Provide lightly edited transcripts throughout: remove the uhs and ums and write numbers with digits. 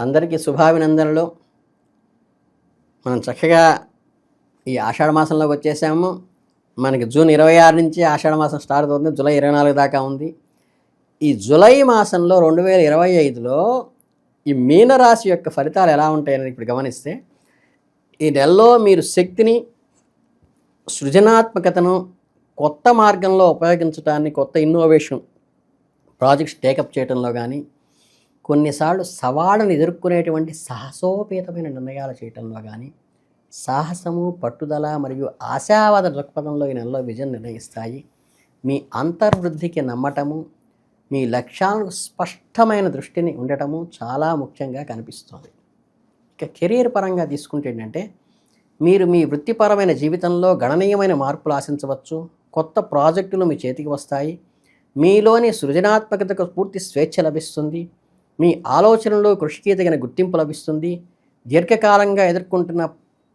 అందరికీ శుభాభినందనలు. మనం చక్కగా ఈ ఆషాఢ మాసంలోకి వచ్చేసాము. మనకి జూన్ 26 నుంచి ఆషాఢ మాసం స్టార్ట్ అవుతుంది. జూలై 24 దాకా ఉంది. ఈ జూలై మాసంలో 2025లో ఈ మీనరాశి యొక్క ఫలితాలు ఎలా ఉంటాయని ఇప్పుడు గమనిస్తే, ఈ నెలలో మీరు శక్తిని, సృజనాత్మకతను కొత్త మార్గంలో ఉపయోగించడాన్ని, కొత్త ఇన్నోవేషన్ ప్రాజెక్ట్స్ టేకప్ చేయడంలో కానీ, కొన్నిసార్లు సవాళ్ళను ఎదుర్కొనేటువంటి సాహసోపేతమైన నిర్ణయాలు చేయటంలో కానీ, సాహసము, పట్టుదల మరియు ఆశావాద దృక్పథంలో ఈ నెలలో విజయం నిర్ణయిస్తాయి. మీ అంతర్వృద్ధికి నమ్మటము, మీ లక్ష్యాలకు స్పష్టమైన దృష్టిని ఉండటము చాలా ముఖ్యంగా కనిపిస్తుంది. ఇక కెరీర్ పరంగా తీసుకుంటే ఏంటంటే, మీరు మీ వృత్తిపరమైన జీవితంలో గణనీయమైన మార్పులు ఆశించవచ్చు. కొత్త ప్రాజెక్టులు మీ చేతికి వస్తాయి. మీలోని సృజనాత్మకతకు పూర్తి స్వేచ్ఛ లభిస్తుంది. మీ ఆలోచనలు, కృషికి తగిన గుర్తింపు లభిస్తుంది. దీర్ఘకాలంగా ఎదుర్కొంటున్న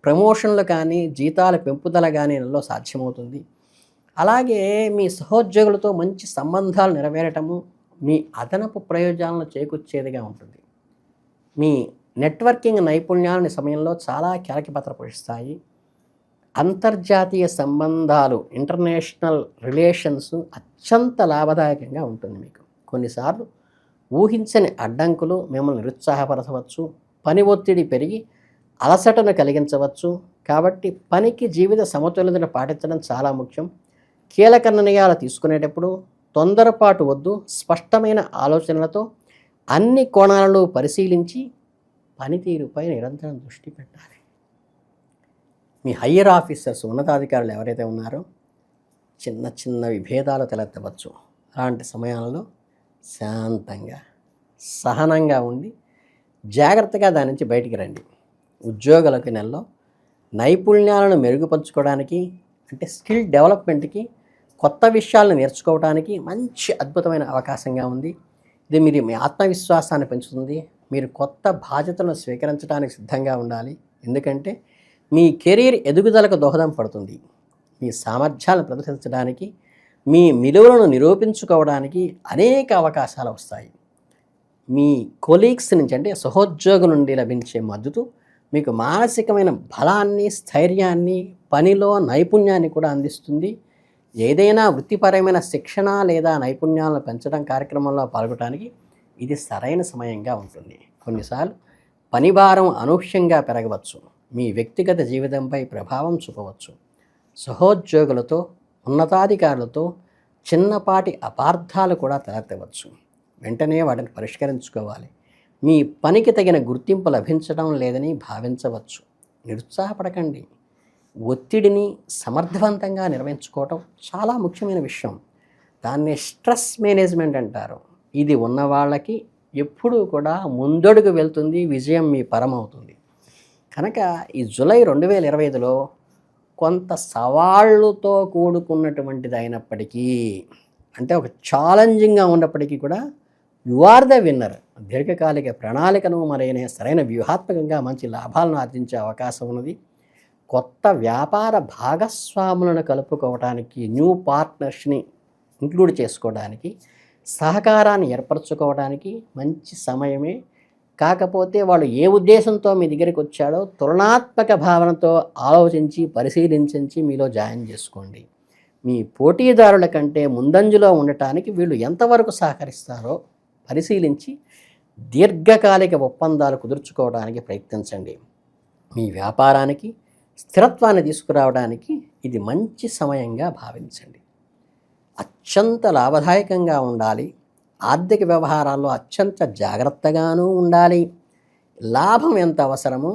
ప్రమోషన్లు కానీ, జీతాల పెంపుదల కానీ నెలలో సాధ్యమవుతుంది. అలాగే మీ సహోద్యోగులతో మంచి సంబంధాలు నెరవేరటము మీ అదనపు ప్రయోజనాలను చేకూర్చేదిగా ఉంటుంది. మీ నెట్వర్కింగ్ నైపుణ్యాలని సమయంలో చాలా కీలక పాత్ర పోషిస్తాయి. అంతర్జాతీయ సంబంధాలు, ఇంటర్నేషనల్ రిలేషన్స్ అత్యంత లాభదాయకంగా ఉంటుంది. మీకు కొన్నిసార్లు ఊహించని అడ్డంకులు మిమ్మల్ని నిరుత్సాహపరచవచ్చు. పని ఒత్తిడి పెరిగి అలసటను కలిగించవచ్చు. కాబట్టి పనికి జీవిత సమతుల్యతను పాటించడం చాలా ముఖ్యం. కీలక నిర్ణయాలు తీసుకునేటప్పుడు తొందరపాటు వద్దు. స్పష్టమైన ఆలోచనలతో అన్ని కోణాలను పరిశీలించి పనితీరుపై నిరంతరం దృష్టి పెట్టాలి. మీ హయ్యర్ ఆఫీసర్స్, ఉన్నతాధికారులు ఎవరైతే ఉన్నారో చిన్న చిన్న విభేదాలు తలెత్తవచ్చు. అలాంటి సమయాలలో శాంతంగా, సహనంగా ఉండి జాగ్రత్తగా దాని నుంచి బయటికి రండి. ఉద్యోగులకు నెలలో నైపుణ్యాలను మెరుగుపరుచుకోవడానికి, అంటే స్కిల్ డెవలప్మెంట్కి, కొత్త విషయాలను నేర్చుకోవడానికి మంచి అద్భుతమైన అవకాశంగా ఉంది. ఇది మీరు మీ ఆత్మవిశ్వాసాన్ని పెంచుతుంది. మీరు కొత్త బాధ్యతలను స్వీకరించడానికి సిద్ధంగా ఉండాలి. ఎందుకంటే మీ కెరీర్ ఎదుగుదలకు దోహదం పడుతుంది. మీ సామర్థ్యాలను ప్రదర్శించడానికి, మీ విలువలను నిరూపించుకోవడానికి అనేక అవకాశాలు వస్తాయి. మీ కొలీగ్స్ నుంచి, అంటే సహోద్యోగుల నుండి లభించే మద్దతు మీకు మానసికమైన బలాన్ని, స్థైర్యాన్ని, పనిలో నైపుణ్యాన్ని కూడా అందిస్తుంది. ఏదైనా వృత్తిపరమైన శిక్షణ లేదా నైపుణ్యాలను పెంచడం కార్యక్రమంలో పాల్గొనడానికి ఇది సరైన సమయంగా ఉంటుంది. కొన్నిసార్లు పని భారం అనూహ్యంగా పెరగవచ్చు. మీ వ్యక్తిగత జీవితంపై ప్రభావం చూపవచ్చు. సహోద్యోగులతో, ఉన్నతాధికారులతో చిన్నపాటి అపార్థాలు కూడా తలెత్తవచ్చు. వెంటనే వాటిని పరిష్కరించుకోవాలి. మీ పనికి తగిన గుర్తింపు లభించడం లేదని భావించవచ్చు. నిరుత్సాహపడకండి. ఒత్తిడిని సమర్థవంతంగా నిర్వహించుకోవటం చాలా ముఖ్యమైన విషయం. దాన్ని స్ట్రెస్ మేనేజ్మెంట్ అంటారు. ఇది ఉన్న వాళ్ళకి ఎప్పుడూ కూడా ముందడుగు వెళ్తుంది. విజయం మీ పరమవుతుంది. కనుక ఈ జూలై 2025లో కొంత సవాళ్ళతో కూడుకున్నటువంటిది అయినప్పటికీ, అంటే ఒక ఛాలెంజింగ్గా ఉన్నప్పటికీ కూడా యు ఆర్ ద విన్నర్. దీర్ఘకాలిక ప్రణాళికను మరైన సరైన వ్యూహాత్మకంగా మంచి లాభాలను ఆర్జించే అవకాశం ఉన్నది. కొత్త వ్యాపార భాగస్వాములను కలుపుకోవడానికి, న్యూ పార్ట్నర్స్ని ఇంక్లూడ్ చేసుకోవడానికి, సహకారాన్ని ఏర్పరచుకోవడానికి మంచి సమయమే. కాకపోతే వాళ్ళు ఏ ఉద్దేశంతో మీ దగ్గరికి వచ్చాడో తులనాత్మక భావనతో ఆలోచించి, పరిశీలించి మీలో జాయిన్ చేసుకోండి. మీ పోటీదారుల కంటే ముందంజలో ఉండటానికి వీళ్ళు ఎంతవరకు సహకరిస్తారో పరిశీలించి దీర్ఘకాలిక ఒప్పందాలు కుదుర్చుకోవడానికి ప్రయత్నించండి. మీ వ్యాపారానికి స్థిరత్వాన్ని తీసుకురావడానికి ఇది మంచి సమయంగా భావించండి. అత్యంత లాభదాయకంగా ఉండాలి. ఆర్థిక వ్యవహారాల్లో అత్యంత జాగ్రత్తగానూ ఉండాలి. లాభం ఎంత అవసరమో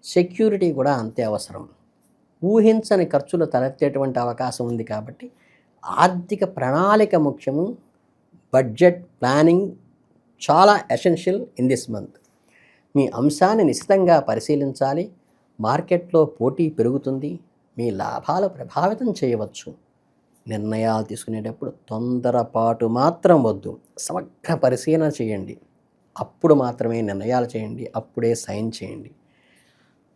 సెక్యూరిటీ కూడా అంతే అవసరం. ఊహించని ఖర్చులు తలెత్తేటువంటి అవకాశం ఉంది. కాబట్టి ఆర్థిక ప్రణాళిక ముఖ్యము. బడ్జెట్ ప్లానింగ్ చాలా ఎసెన్షియల్ ఇన్ దిస్ మంత్. మీ అంశాన్ని నిశితంగా పరిశీలించాలి. మార్కెట్లో పోటీ పెరుగుతుంది. మీ లాభాలు ప్రభావితం చేయవచ్చు. నిర్ణయాలు తీసుకునేటప్పుడు తొందరపాటు మాత్రం వద్దు. సమగ్ర పరిశీలన చేయండి. అప్పుడు మాత్రమే నిర్ణయాలు చేయండి. అప్పుడే సైన్ చేయండి.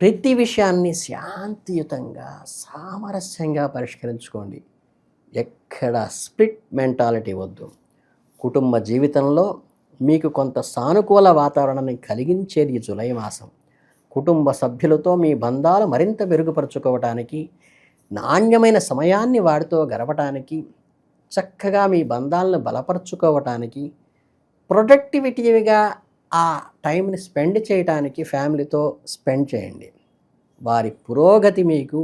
ప్రతి విషయాన్ని శాంతియుతంగా, సామరస్యంగా పరిష్కరించుకోండి. ఎక్కడ స్ప్లిట్ మెంటాలిటీ వద్దు. కుటుంబ జీవితంలో మీకు కొంత సానుకూల వాతావరణాన్ని కలిగించేది ఈ జూలై మాసం. కుటుంబ సభ్యులతో మీ బంధాలు మరింత మెరుగుపరుచుకోవటానికి, నాణ్యమైన సమయాన్ని వాడితో గడపటానికి, చక్కగా మీ బంధాలను బలపరుచుకోవటానికి, ప్రొడక్టివిటీగా ఆ టైంని స్పెండ్ చేయటానికి ఫ్యామిలీతో స్పెండ్ చేయండి. వారి పురోగతి మీకు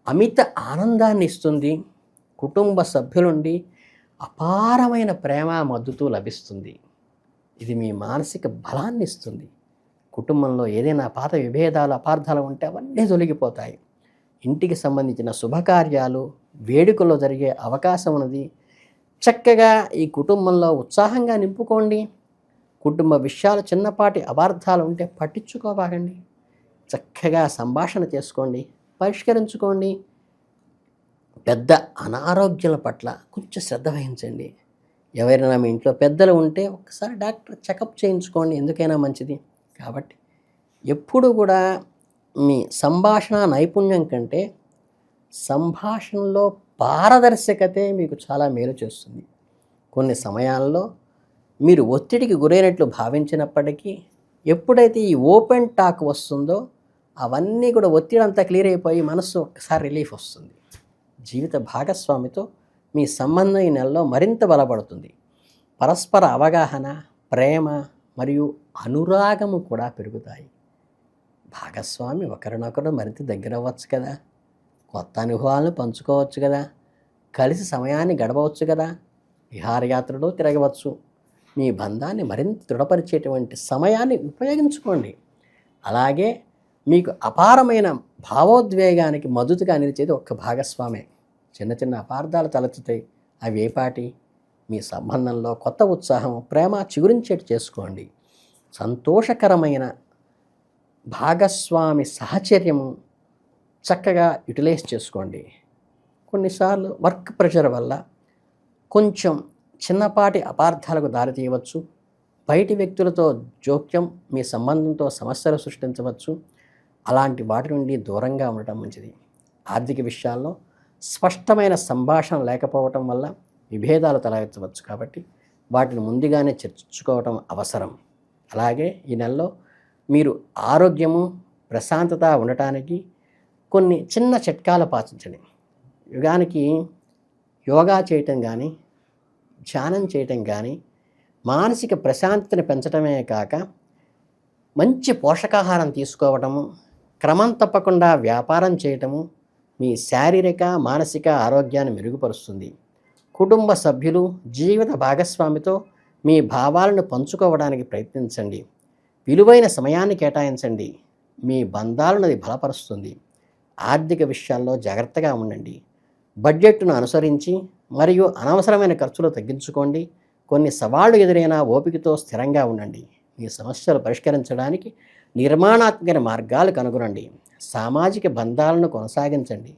అమిత ఆనందాన్ని ఇస్తుంది. కుటుంబ సభ్యులుండి అపారమైన ప్రేమ మద్దతు లభిస్తుంది. ఇది మీ మానసిక బలాన్ని ఇస్తుంది. కుటుంబంలో ఏదైనా పాత విభేదాలు అపార్థాలు ఉంటే అవన్నీ తొలగిపోతాయి. ఇంటికి సంబంధించిన శుభకార్యాలు వేడుకల్లో జరిగే అవకాశం ఉన్నది. చక్కగా ఈ కుటుంబంలో ఉత్సాహంగా నింపుకోండి. కుటుంబ విషయాలు చిన్నపాటి అపార్థాలు ఉంటే పట్టించుకోబాగండి. చక్కగా సంభాషణ చేసుకోండి, పరిష్కరించుకోండి. పెద్ద అనారోగ్యాల పట్ల కొంచెం శ్రద్ధ వహించండి. ఎవరైనా మీ ఇంట్లో పెద్దలు ఉంటే ఒకసారి డాక్టర్ చెకప్ చేయించుకోండి, ఎందుకైనా మంచిది. కాబట్టి ఎప్పుడు కూడా మీ సంభాషణ నైపుణ్యం కంటే సంభాషణలో పారదర్శకతే మీకు చాలా మేలు చేస్తుంది. కొన్ని సమయాల్లో మీరు ఒత్తిడికి గురైనట్లు భావించినప్పటికీ ఎప్పుడైతే ఈ ఓపెన్ టాక్ వస్తుందో అవన్నీ కూడా ఒత్తిడి అంతా క్లియర్ అయిపోయి మనసు ఒక్కసారి రిలీఫ్ వస్తుంది. జీవిత భాగస్వామితో మీ సంబంధం ఈ నెలలో మరింత బలపడుతుంది. పరస్పర అవగాహన, ప్రేమ మరియు అనురాగము కూడా పెరుగుతాయి. భాగస్వామి ఒకరినొకరు మరింత దగ్గర అవ్వచ్చు కదా, కొత్త అనుభవాలను పంచుకోవచ్చు కదా, కలిసి సమయాన్ని గడపవచ్చు కదా, విహారయాత్రలో తిరగవచ్చు. మీ బంధాన్ని మరింత దృఢపరిచేటువంటి సమయాన్ని ఉపయోగించుకోండి. అలాగే మీకు అపారమైన భావోద్వేగానికి మద్దతుగా నిలిచేది ఒక్క భాగస్వామే. చిన్న చిన్న అపార్థాలు తలెత్తుతాయి, అవి ఏపాటి? మీ సంబంధంలో కొత్త ఉత్సాహం, ప్రేమ చిగురించేట్టు చేసుకోండి. సంతోషకరమైన భాగస్వామి సహచర్యము చక్కగా యూటిలైజ్ చేసుకోండి. కొన్నిసార్లు వర్క్ ప్రెషర్ వల్ల కొంచెం చిన్నపాటి అపార్థాలకు దారితీయవచ్చు. బయటి వ్యక్తులతో జోక్యం మీ సంబంధంతో సమస్యలు సృష్టించవచ్చు. అలాంటి వాటి నుండి దూరంగా ఉండటం మంచిది. ఆర్థిక విషయాల్లో స్పష్టమైన సంభాషణ లేకపోవటం వల్ల విభేదాలు తలెత్తవచ్చు. కాబట్టి వాటిని ముందుగానే చర్చించుకోవటం అవసరం. అలాగే ఈ నెలలో మీరు ఆరోగ్యము, ప్రశాంతత ఉండటానికి కొన్ని చిన్న చిట్కాలు పాటించండి. యుగానికి యోగా చేయటం కానీ, ధ్యానం చేయటం కానీ మానసిక ప్రశాంతతని పెంచడమే కాక మంచి పోషకాహారం తీసుకోవటము, క్రమం తప్పకుండా వ్యాపారం చేయటము మీ శారీరక, మానసిక ఆరోగ్యాన్ని మెరుగుపరుస్తుంది. కుటుంబ సభ్యులు, జీవిత భాగస్వామితో మీ భావాలను పంచుకోవడానికి ప్రయత్నించండి. విలువైన సమయాన్ని కేటాయించండి. మీ బంధాలను అది బలపరుస్తుంది. ఆర్థిక విషయాల్లో జాగ్రత్తగా ఉండండి. బడ్జెట్ను అనుసరించి మరియు అనవసరమైన ఖర్చులు తగ్గించుకోండి. కొన్ని సవాళ్లు ఎదురైనా ఓపికతో స్థిరంగా ఉండండి. మీ సమస్యలు పరిష్కరించడానికి నిర్మాణాత్మక మార్గాలు కనుగొనండి. సామాజిక బంధాలను కొనసాగించండి.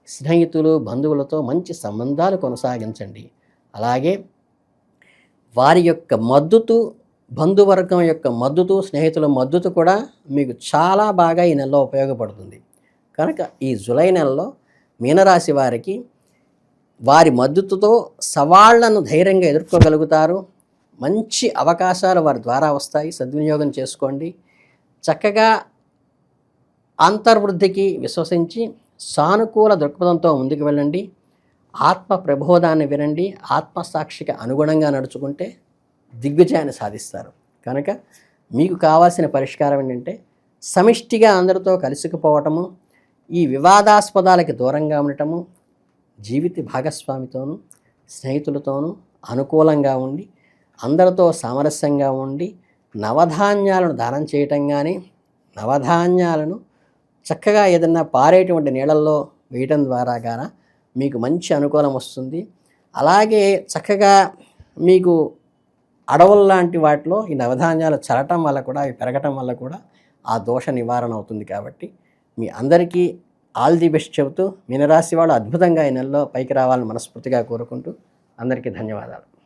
స్నేహితులు, బంధువులతో మంచి సంబంధాలు కొనసాగించండి. అలాగే వారి యొక్క మద్దతు, బంధువర్గం యొక్క మద్దతు, స్నేహితుల మద్దతు కూడా మీకు చాలా బాగా ఈ నెలలో ఉపయోగపడుతుంది. కనుక ఈ జూలై నెలలో మీనరాశి వారికి వారి మద్దతుతో సవాళ్లను ధైర్యంగా ఎదుర్కోగలుగుతారు. మంచి అవకాశాలు వారి ద్వారా వస్తాయి, సద్వినియోగం చేసుకోండి. చక్కగా అంతర్వృద్ధికి విశ్వసించి సానుకూల దృక్పథంతో ముందుకు వెళ్ళండి. ఆత్మ ప్రబోధాన్ని వినండి. ఆత్మసాక్షికి అనుగుణంగా నడుచుకుంటే దిగ్విజయాన్ని సాధిస్తారు. కనుక మీకు కావాల్సిన పరిష్కారం ఏంటంటే సమిష్టిగా అందరితో కలిసిపోవటము, ఈ వివాదాస్పదాలకి దూరంగా ఉండటము, జీవిత భాగస్వామితోనూ స్నేహితులతోనూ అనుకూలంగా ఉండి అందరితో సామరస్యంగా ఉండి నవధాన్యాలను దానం చేయటం కానీ, నవధాన్యాలను చక్కగా ఏదన్నా పారేటువంటి నీళ్ళల్లో వేయటం ద్వారా గాన మీకు మంచి అనుకూలం వస్తుంది. అలాగే చక్కగా మీకు అడవుల్లాంటి వాటిలో ఈ నవధాన్యాలు చల్లటం వల్ల కూడా, అవి పెరగటం వల్ల కూడా ఆ దోష నివారణ అవుతుంది. కాబట్టి మీ అందరికీ ఆల్ ది బెస్ట్ చెబుతూ మీనరాశి వాళ్ళు అద్భుతంగా ఈ నెలలో పైకి రావాలని మనస్ఫూర్తిగా కోరుకుంటూ అందరికీ ధన్యవాదాలు.